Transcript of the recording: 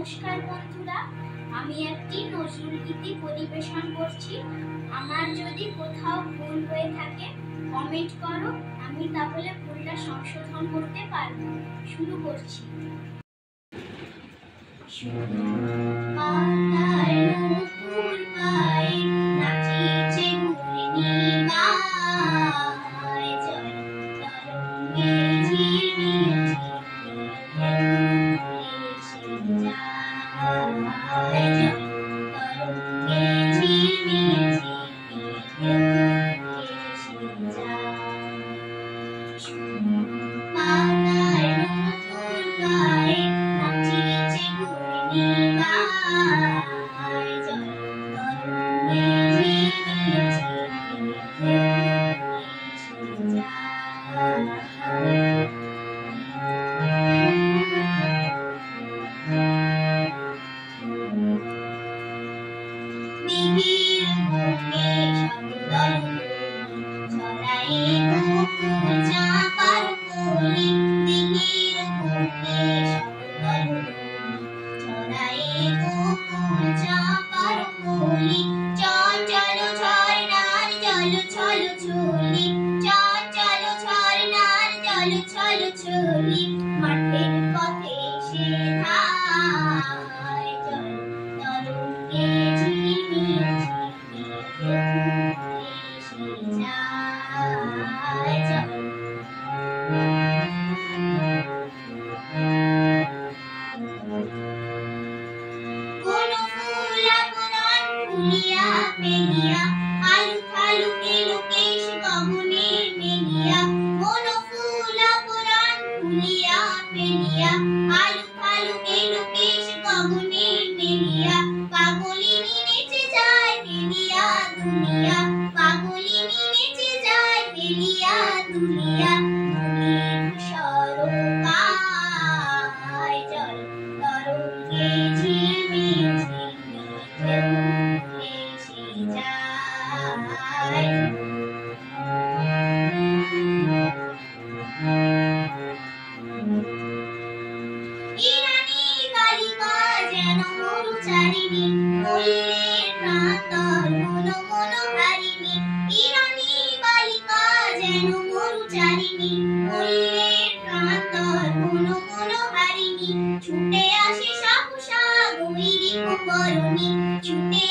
নমস্কার বন্ধুরা, আমি একটি নজরুল গীতি পরিবেশন করছি। আমার যদি কোথাও ভুল হয়ে থাকে কমেন্ট করো, আমি তাহলে ভুলটা সংশোধন করতে পারবো। শুরু করছি। মাঠের পথে সে ধায় জল তরঙ্গে ঝিলমিল ঝিলমিল যায় জল। কোন ফুল আপন ফুলিয়া ফেলিয়া আলু থালু এলো কেশ গগনে মেলিয়া। কোন ফুল আপন ফুলিয়া ফেলিয়া আলু থালু এলো কেশ গগনে মেলিয়া। পাগলিনী নেচে যায় মেলিয়া দুলিয়া, পাগলিনী নেচে যায় মেলিয়া দুলিয়া। জল তরঙ্গে ঝিলমিল ঝিলমিল এসে যায়। ইরানী বালিকা যেন মরুচারিণী, মল্লের প্রান্তর মন মনোহারিণী। ইরানী বালিকা যেন মরুচারিণী, মল্লের প্রান্তর মন মনোহারিণী। ছুটে আসে সহসা বৈরী কুম্ভরণী, ছুটে